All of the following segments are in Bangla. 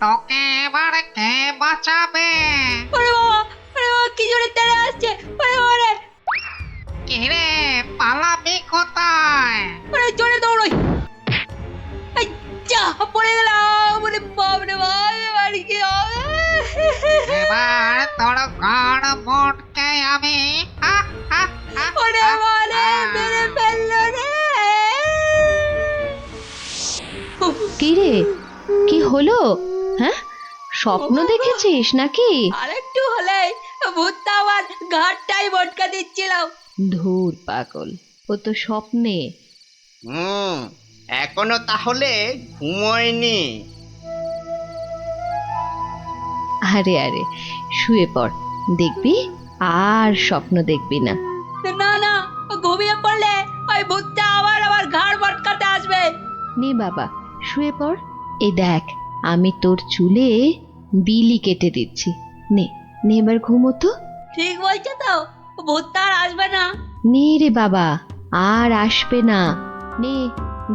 তোকে এবার কে বাঁচাবে? ওরে বাবা, কি জোরে তেড়ে আসছে! ওরে ওরে কে রে, পালাবি কোথায়? ওরে, জোরে দৌড়ই! এই যা, পড়ে গেলাম! ওরে বাপ রে বাপ, এবার কি হবে? এবার তোর ঘর মোটকে আমি ওরে বাবারে, মেরে ফেললো রে! কি রে, কি হলো? হ্যাঁ, স্বপ্ন দেখেছিস নাকি? আরেকটু হলে ভূতটা আমার ঘাটটাই মটকা দিচ্ছিল। ধুর পাগল, ও তো স্বপ্নে। এখনো তাহলে ঘুমোয়নি? আরে আরে, শুয়ে পড়, দেখবি আর স্বপ্ন দেখবি না। না না, ঘুমিয়ে পড়লে ওই ভূতটা আবার আমার ঘাড় মটকাতে আসবে। নে বাবা, শুয়ে পড়। এই দেখ, আমি তোর চুলে বিলি কেটে দিচ্ছি। নে নে, এবার ঘুমো তো। ঠিক বলছো তো, ভূতটা আর আসবে না? নে রে বাবা, আর আসবে না। নে,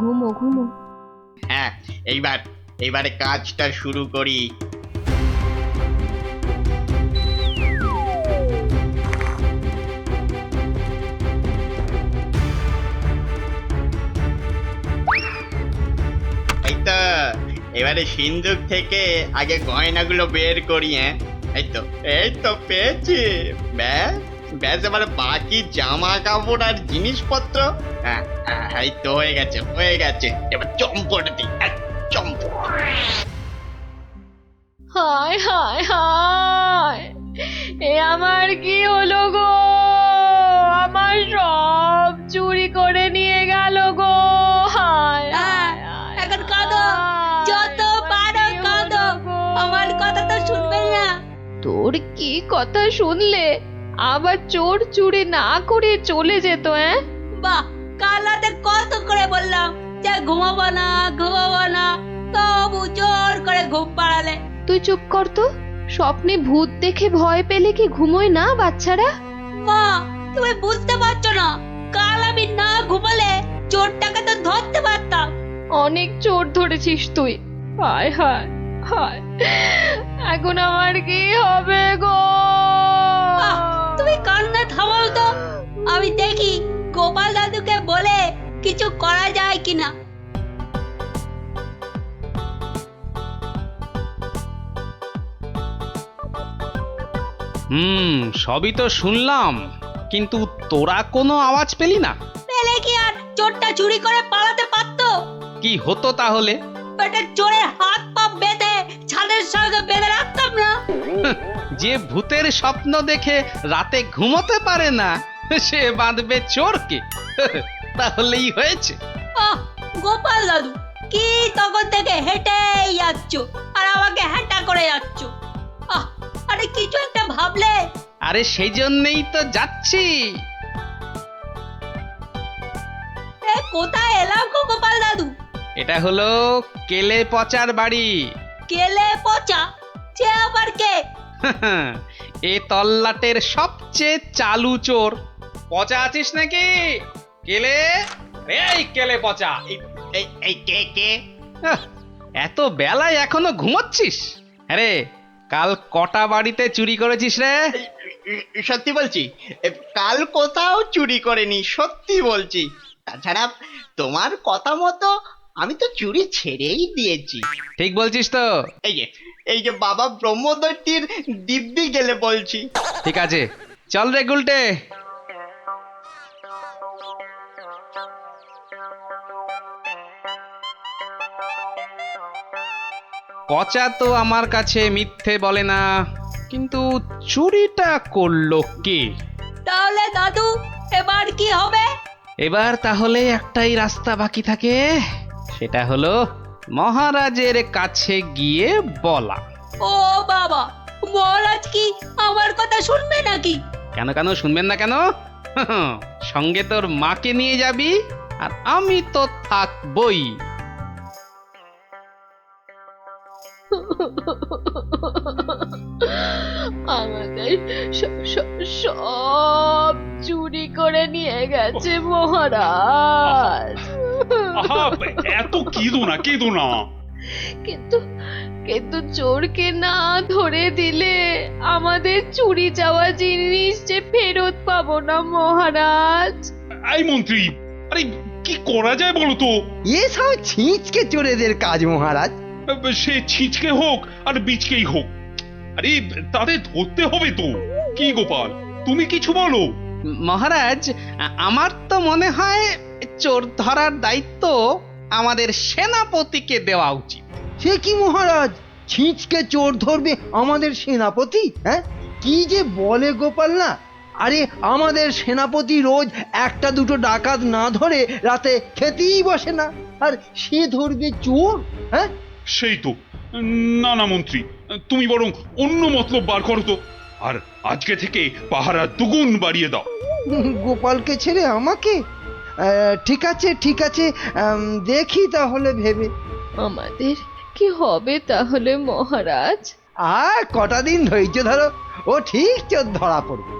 ঘুমো ঘুমো। হ্যাঁ, এইবারে কাজটা শুরু করি। এই তো, এবারে সিন্দুক থেকে আগে গয়নাগুলো বের করি। হ্যাঁ, এই তো পেয়েছি। ব্যাস ব্যাস, এবারে বাকি জামা কাপড় আর জিনিসপত্র। এই তো হয়ে গেছে। এবার চম্পট দিই, চম্পট। হায় হায় হায়, এ আমার কি হলো গো? আমার সব চুরি করে নিয়ে গেল গো। হায় হায় হায়, এখন কাঁদো, যত পারো কাঁদো, আমার কথা তো শুনবে না। তোর কি কথা শুনলে আবার চোর চুরি না করে চলে যেত? বাহ, কাল রাতে কত করে বললাম যে ঘুমাবো না, তবু জোর করে ঘুম পাড়ালে। তুই চুপ কর তো। স্বপ্নে ভূত দেখে ভয় পেলে কি ঘুমোয় না বাচ্চারা? মা, তুমি বুঝতে পারছো না, কাল আমি না ঘুমালে চোরটাকে তো ধরতে পারতাম। অনেক চোর ধরেছিস তুই। হায় হায় হায়, এখন আমার কি হবে গো? আহ, তুমি কান্না থামাও তো, আমি দেখি গোপাল দাদুকে বলে কিছু করা যায় কিনা। সবই তো শুনলাম, কিন্তু তোরা কোনো আওয়াজ পেলি না? পেলে কি আর চোরটা চুরি করে পালাতে পারতো? কি হতো তাহলে? পেটের চোরের হাত পা বেঁধে ছাদের সঙ্গে বেঁধে রাখতাম না? যে ভূতের স্বপ্ন দেখে রাতে ঘুমোতে পারে না, সে বাঁধবে চোরকে? তাহলেই হয়েছে। আহ, গোপাল দাদু, কি তখন থেকে হেঁটেই যাচ্ছ আর আমাকে হ্যাঁটা করে যাচ্ছ? আরে কিছু একটা ভাবলে। আরে সেই জন্যই তো যাচ্ছি। কোথায় এলাম গো গোপাল দাদু? এটা হলো কেলে পচার বাড়ি। কেলে পচা? সে আবার কে? এ তল্লাটের সবচেয়ে চালু চোর। পচা আছিস নাকি? কেলে, এই কেলে পচা। এই কে? এত বেলায় এখনো ঘুমোচ্ছিস? আরে, কাল কটা বাড়িতে চুরি করেছিস রে? সত্যি বলছি, কাল কোথাও চুরি করেনি, সত্যি বলছি। তাছাড়া তোমার কথা মতো আমি তো চুরি ছেড়েই দিয়েছি। ঠিক বলছিস তো? এই যে বাবা ব্রহ্মদৈত্যের দিব্যি গেলে বলছি। ঠিক আছে, চল রে গুলটে। পচা তো আমার কাছে মিথ্যে বলে না, কিন্তু চুরিটা করলো কে? তাহলে দাদু, এবার কি হবে? এবার তাহলে একটাই রাস্তা বাকি থাকে, সেটা হলো মহারাজের কাছে গিয়ে বলা। ও বাবা, মহারাজ কি আমার কথা শুনবে নাকি? কেন কেন শুনবেন না কেন? সঙ্গে তোর মাকে নিয়ে যাবি, আর আমি তো থাকবই। আমাদের সব চুরি করে নিয়ে গেছে মহারাজ। আহা, এত কেঁদো না। কিন্তু কিন্তু চোরকে না ধরে দিলে আমাদের চুরি যাওয়া জিনিস যে ফেরত পাবো না মহারাজ। এই মন্ত্রী, আরে কি করা যায় বলো তো? এসব ছিঁচকে চোরেদের কাজ মহারাজ। সে ছিঁচকে হোক আর বীজকেই হোক, আরে তাদের ধরতে হবে তো। কি গোপাল, তুমি কিছু বলো? মহারাজ, আমার তো মনে হয় চোর ধরার দায়িত্ব আমাদের সেনাপতিকে দেওয়া উচিত। সে কি মহারাজ, ছিঁচকে চোর ধরবে আমাদের সেনাপতি? হ্যাঁ, কি যে বলে গোপাল না। আরে আমাদের সেনাপতি রোজ একটা দুটো ডাকাত না ধরে রাতে খেতেই বসে না, আর সে ধরবে চোর? হ্যাঁ, সেই তো। না না মন্ত্রী, তুমি বরং অন্য মতলব বার করো তো। আর আজকে থেকে পাহারা দুগুণ বাড়িয়ে দাও। গোপালকে ছেড়ে আমাকে? ঠিক আছে ঠিক আছে, দেখি তাহলে ভেবে। আমাদের কি হবে তাহলে মহারাজ? আর কটা দিন ধৈর্য ধরো, ও ঠিক চোর ধরা পড়বে।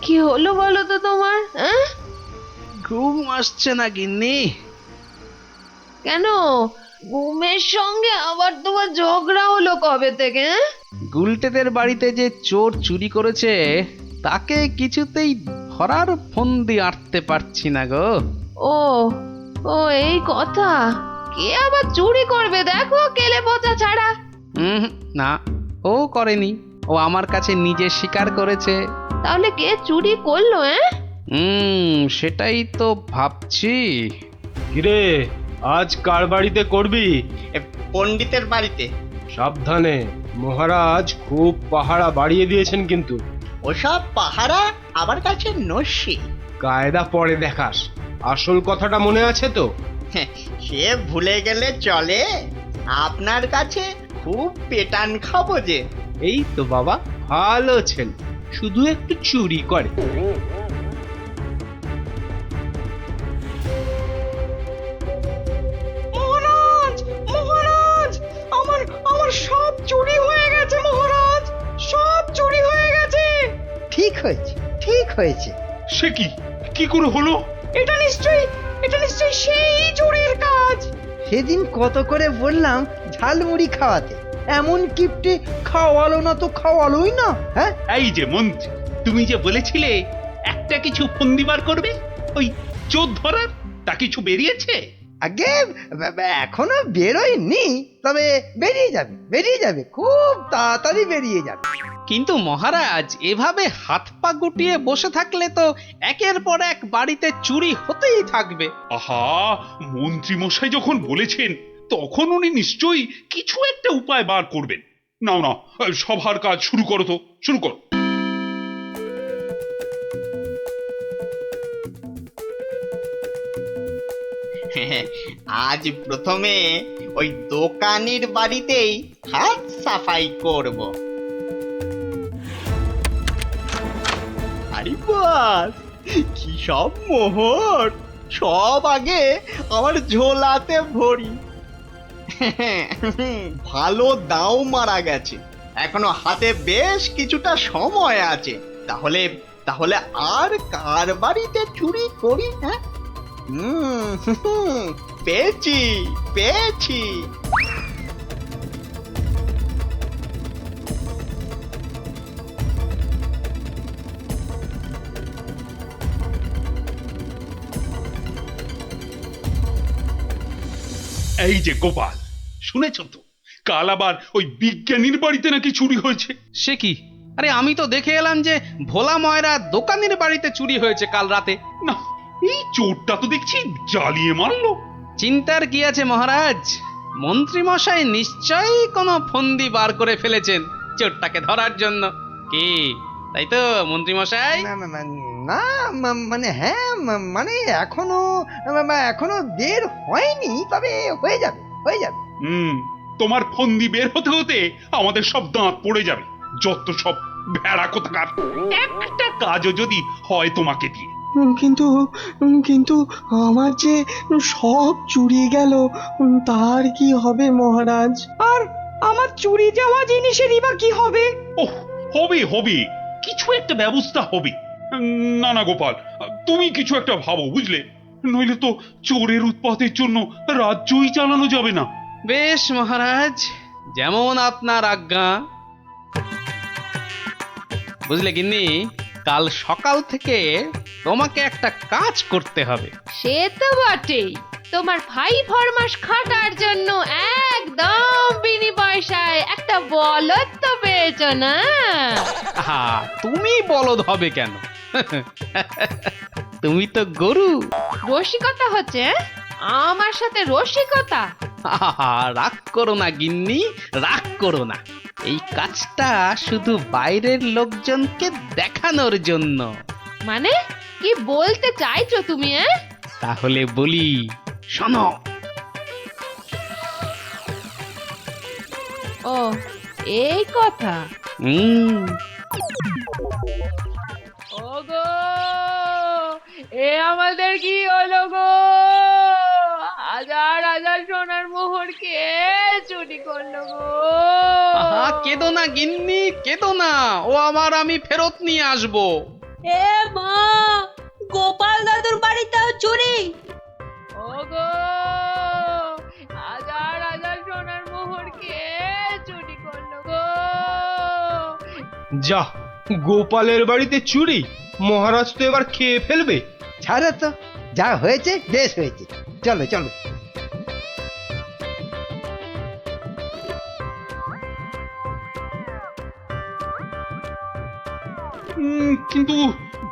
কি হলো বলো তো তোমার? হ্যাঁ, ঘুম আসছে না গিন্নি? কেন ঘুমের সঙ্গে আবার তোমার ঝগড়া হলো কবে থেকে? গুলটেদের বাড়িতে যে চোর চুরি করেছে তাকে কিছুতেই ধরার ফন্দি আঁটতে পারছি না গো। ও ও এই কথা। কে আবার চুরি করবে দেখো, কেলে পচা ছাড়া। না, ও করেনি, ও আমার কাছে নিজে স্বীকার করেছে। তাহলে কে চুরি করলো? সেটাই তো ভাবছি। কিরে, আজ কার বাড়িতে করবি? পণ্ডিতের বাড়িতে। সাবধানে, মহারাজ খুব পাহারা বাড়িয়ে দিয়েছেন কিন্তু। ওসব পাহারা আমার কাছে নস্যি। কায়দা পরে দেখাস, আসল কথাটা মনে আছে তো? সে ভুলে গেলে চলে? আপনার কাছে খুব পেটান খাবো যে। এই তো বাবা, ভালো ছেলে, শুধু একটু চুরি করে। মহারাজ মহারাজ, আমার সব চুরি হয়ে গেছে মহারাজ, সব চুরি হয়ে গেছে। ঠিক হয়েছে ঠিক হয়েছে। সে কি, কি করে হলো? এটা নিশ্চয়ই সেই চোরের কাজ। সেদিন কত করে বললাম ঝালমুড়ি খাওয়াতে, এমন কিপটে খাওয়ালো না তো খাওয়ালোই না। হ্যাঁ, এই যে মন্ত্রী, তুমি যে বলেছিলে একটা কিছু ফন্দি বার করবে ওই চোর ধরার, তা কিছু বেরিয়েছে? আগে এখনো বেরোয়নি, তবে বেরিয়ে যাবে খুব তাড়াতাড়ি বেরিয়ে যাবে। কিন্তু মহারাজ, এভাবে হাত পা গুটিয়ে বসে থাকলে তো একের পর এক বাড়িতে চুরি হতেই থাকবে। আহা, মন্ত্রী মশাই যখন বলেছেন তখন উনি নিশ্চয়ই কিছু একটা উপায় বার করবেন। নাও না, সভার কাজ শুরু করো তো, শুরু করো। আজ প্রথমে ওই দোকানির বাড়িতেই হাত সাফাই করব। আরে বাস, কি সব মোহর! সব আগে আমার ঝোলাতে ভরি। ভালো দাও মারা গেছে, এখনো হাতে বেশ কিছুটা সময় আছে। তাহলে তাহলে আর কার বাড়িতে চুরি করি? হ্যাঁ, পেয়েছি। এই যে গোপাল, শুনেছ তো কাল আবার ওই বিজ্ঞানীর বাড়িতে নাকি চুরি হয়েছে? সে কি? আরে আমি তো দেখে এলাম যে ভোলা ময়রা দোকানের বাড়িতে চুরি হয়েছে কাল রাতে। না, এই চোরটা তো দেখছি জ্বালিয়ে মারলো। চিন্তার কি আছে মহারাজ, মন্ত্রী মশাই নিশ্চয়ই কোনো ফন্দি বার করে ফেলেছেন চোরটাকে ধরার জন্য। কি তাই তো মন্ত্রী মশাই? না মানে হ্যাঁ, মানে এখনো বের হয়নি, তবে হয়ে যাবে। তোমার ফন্দি বের হতে হতে আমাদের সব দাঁত পড়ে যাবে। যত সব ভেড়া কোথাকার, একটা কাজও যদি হয় তোমাকে দিয়ে। কিন্তু কিন্তু আমার যে সব চুরি গেল, তার কি হবে মহারাজ? আর আমার চুরি যাওয়া জিনিসেরই বা কি হবে? ওহ, হবে হবে, কিছু একটা ব্যবস্থা হবে। না না গোপাল, তুমি কিছু একটা ভাবো, বুঝলে? নইলে তো চোরের উৎপাতের জন্য রাজ্যই চালানো যাবে না। বেশ মহারাজ, যেমন আপনার আজ্ঞা। বুঝলে গিন্নি, কাল সকাল থেকে তোমাকে একটা কাজ করতে হবে। সে তো বটেই, তোমার ভাই ফরমাস খাটার জন্য একদম বিনি পয়সায় একটা বলদ তো পেয়েছ না? আহা, তুমি বলদ হবে কেন? তুমি তো গরু। রসিকতা হচ্ছে? আমার সাথে রসিকতা? আহা, রাগ করো না গিন্নি, রাগ করো না। এই কাজটা শুধু বাইরের লোকজনকে দেখানোর জন্য। মানে কি বলতে চাইছো তুমি? তাহলে বলি, শোনো। ও, এই কথা। ওগো, এ আমাদের কি হলো গো? হাজার হাজার সোনার মোহর কে চুরি করলো গো? আহা, কেঁদো না গিন্নি, কেঁদো না। ও আমার, আমি ফেরত নিয়ে আসবো। এ মা, গোপাল দাদুর বাড়িতেও চুরি? ওগো, হাজার হাজার সোনার মোহর কে চুরি করলো গো? যা, গোপালের বাড়িতে চুরি! মহারাজ তো এবার খেয়ে ফেলবে। ছাড়ো তো, যা হয়েছে বেশ হয়েছে। চলো চলো। কিন্তু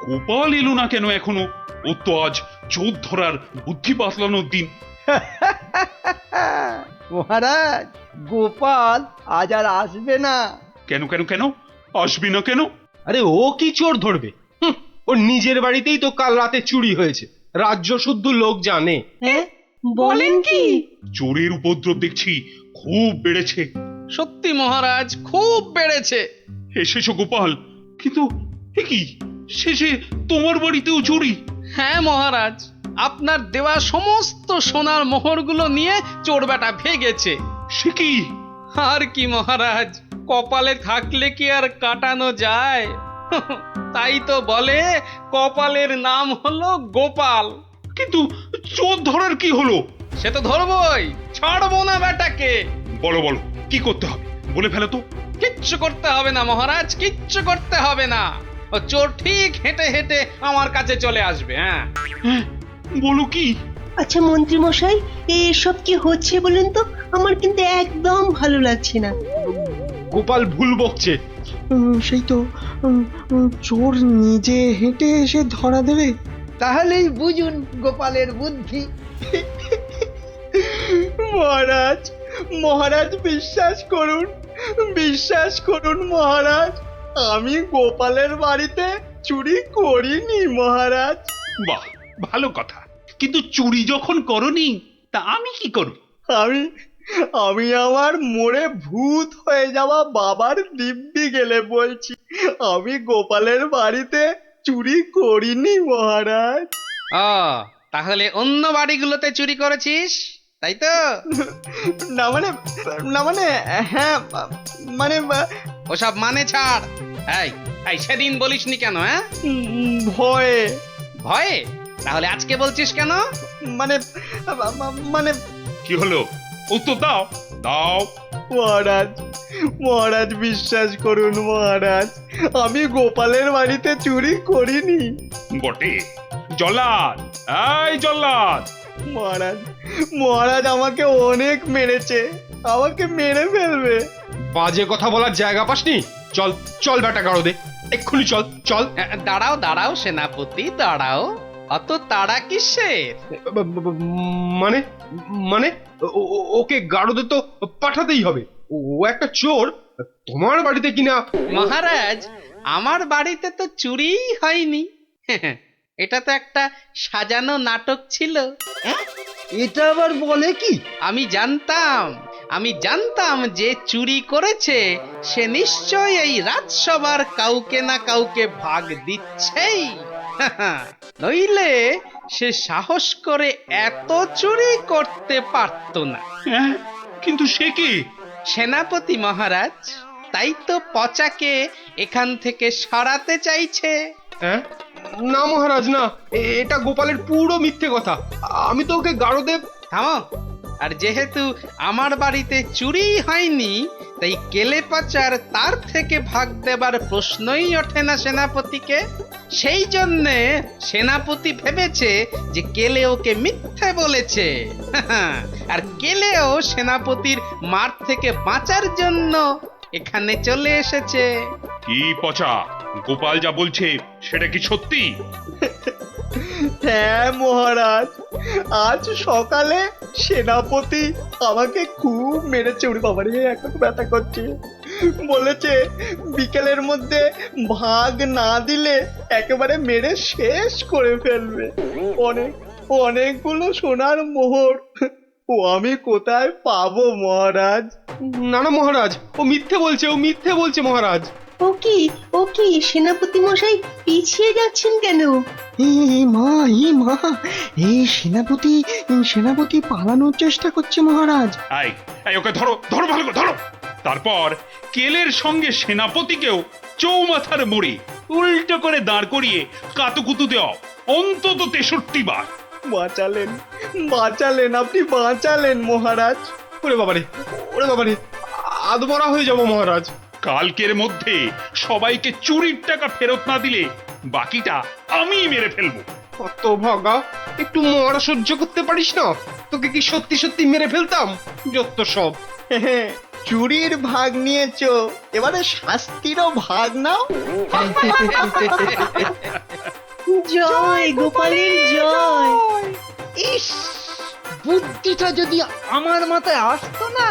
গোপাল এলো না কেন এখনো? ও তো আজ চোর ধরার বুদ্ধি বাতলানোর দিন। মহারাজ, গোপাল আজ আর আসবে না। কেন কেন কেন আসবে না কেন? আরে ও কি চোর ধরবে? ওর নিজের বাড়িতেই তো কাল রাতে চুরি হয়েছে, রাজ্য শুদ্ধ লোক জানে। হ্যাঁ, বলেন কি? চোরের উপদ্রব দেখছি খুব বেড়েছে। সত্যি মহারাজ, খুব বেড়েছে। এসেছো গোপাল, কিন্তু এ কি, শেষে তোমার বাড়িতেও চুরি? হ্যাঁ মহারাজ, আপনার দেওয়া সমস্ত সোনার মোহরগুলো নিয়ে চোর বেটা ভেগেছে। সে কি? আর কি মহারাজ, কপালে থাকলে কি আর কাটানো যায়? তাই তো বলে কপালের নাম হলো গোপাল। কিন্তু চোর ধরার কি হলো? সে তো ধরবই, ছাড়বো না বেটাকে। বলো বলো, কি করতে হবে বলে ফেলো তো। কিচ্ছু করতে হবে না মহারাজ, কিচ্ছু করতে হবে না। ও চোর ঠিক হেঁটে হেঁটে আমার কাছে চলে আসবে। হ্যাঁ, বলো কি? আচ্ছা মন্ত্রী মশাই, এসব কি হচ্ছে বলুন তো? আমার কিন্তু একদম ভালো লাগছে না। গোপাল ভুল বকছে। সেই তো, চোর নিজে হেঁটে এসে ধরা দেবে। তাহলেই বুঝুন গোপালের বুদ্ধি। মহারাজ, মহারাজ বিশ্বাস করুন, বিশ্বাস করুন মহারাজ, আমি গোপালের বাড়িতে চুরি করিনি মহারাজ। বাহ, ভালো কথা। কিন্তু চুরি যখন করনি, তা আমি কি করব? আমি আমি আমার মোড়ে ভূত হয়ে যাওয়া বাবার দিব্যি গেলে বলছি, আমি গোপালের বাড়িতে চুরি করিনি মহারাজ। ও, তাহলে অন্য বাড়িগুলোতে চুরি করেছিস, তাই তো? না মানে, না মানে, হ্যাঁ মানে, ওসব মানে ছাড়। এই এই সেদিন বলিসনি কেন? হ্যাঁ, ভয়ে। ভয়ে? তাহলে আজকে বলছিস কেন? মানে মানে কি হলো? উত্তর দাও, দাও। মহারাজ, মহারাজ বিশ্বাস করুন মহারাজ, আমি গোপালের বাড়িতে চুরি করিনি। বটে? জল্লাদ, এই জল্লাদ! মহারাজ, মহারাজ আমাকে অনেক মেরেছে, আমাকে মেরে ফেলবে। বাজে কথা বলার জায়গা পাসনি? চল চল বেটা গাড়ো দে, এক্ষুনি চল চল। দাঁড়াও দাঁড়াও সেনাপতি, দাঁড়াও। অত তাড়া কিসের? মানে মানে ওকে গাড়োদে তো পাঠাতেই হবে। ও একটা চোর, তোমার বাড়িতে কিনা। মহারাজ, আমার বাড়িতে তো চুরিই হয়নি। এটা তো একটা সাজানো নাটক ছিল। এটা আবার বলে কি? আমি জানতাম যে চুরি করেছে সে নিশ্চয়ই এই রাজসভার কাউকে না কাউকে ভাগ দিচ্ছেই। নইলে সে সাহস করে এত চুরি করতে পারত না। হ্যাঁ, কিন্তু সে কি? সেনাপতি মহারাজ, তাই তো পচাকে এখান থেকে সরাতে চাইছে। হ্যাঁ, না মহারাজ না, এটা গোপালের পুরো মিথ্যে কথা। আমি তো ওকে গারদে। থামো। আর যেহেতু আমার বাড়িতে চুরি হয়নি, তাই কেলে পচার তার থেকে ভাগ দেবার প্রশ্নই ওঠে না সেনাপতিকে। সেই জন্যে সেনাপতি ভেবেছে যে কেলে ওকে মিথ্যে বলেছে। আর কেলেও সেনাপতির মার থেকে বাঁচার জন্য এখানে চলে এসেছে। কি পচা, গোপাল যা বলছে সেটা কি সত্যি? হ্যাঁ মহারাজ, আজ সকালে সেনাপতি আমাকে খুব মেরেছে। ওরে বাবারে, এখন ব্যথা করছে। বলেছে বিকেলের মধ্যে ভাগ না দিলে একেবারে মেরে শেষ করে ফেলবে। অনেকগুলো সোনার মোহর ও আমি কোথায় পাবো মহারাজ? না না মহারাজ, ও মিথ্যে বলছে মহারাজ। ও কি সেনাপতি মশাই পিছিয়ে যাচ্ছেন কেন? মা এই সেনাপতি পালানোর চেষ্টা করছে মহারাজ। এই ওকে ধরো, ধরো, ভালো করে ধরো। তারপর কেলের সঙ্গে সেনাপতিকেও চৌমাথার মোড়ে উল্টো করে দাঁড় করিয়ে কাতুকুতু দেওয়া অন্তত 63 বার। বাঁচালেন, আপনি বাঁচালেন মহারাজ। ওরে বাবারে, আদমরা হয়ে যাবো মহারাজ। কালকের মধ্যে সবাইকে চুরির টাকা ফেরত না দিলে বাকিটা আমি মেরে ফেলবো। কত ভাগা, একটু মরা সহ্য করতে পারিস না? তোকে কি সত্যি মেরে ফেলতাম? যত সব। চুরির ভাগ নিয়েছো, এবারে শাস্তিরও ভাগ নাও। জয় গোপালের জয়। ইস, বুদ্ধিটা যদি আমার মাথায় আসতো না,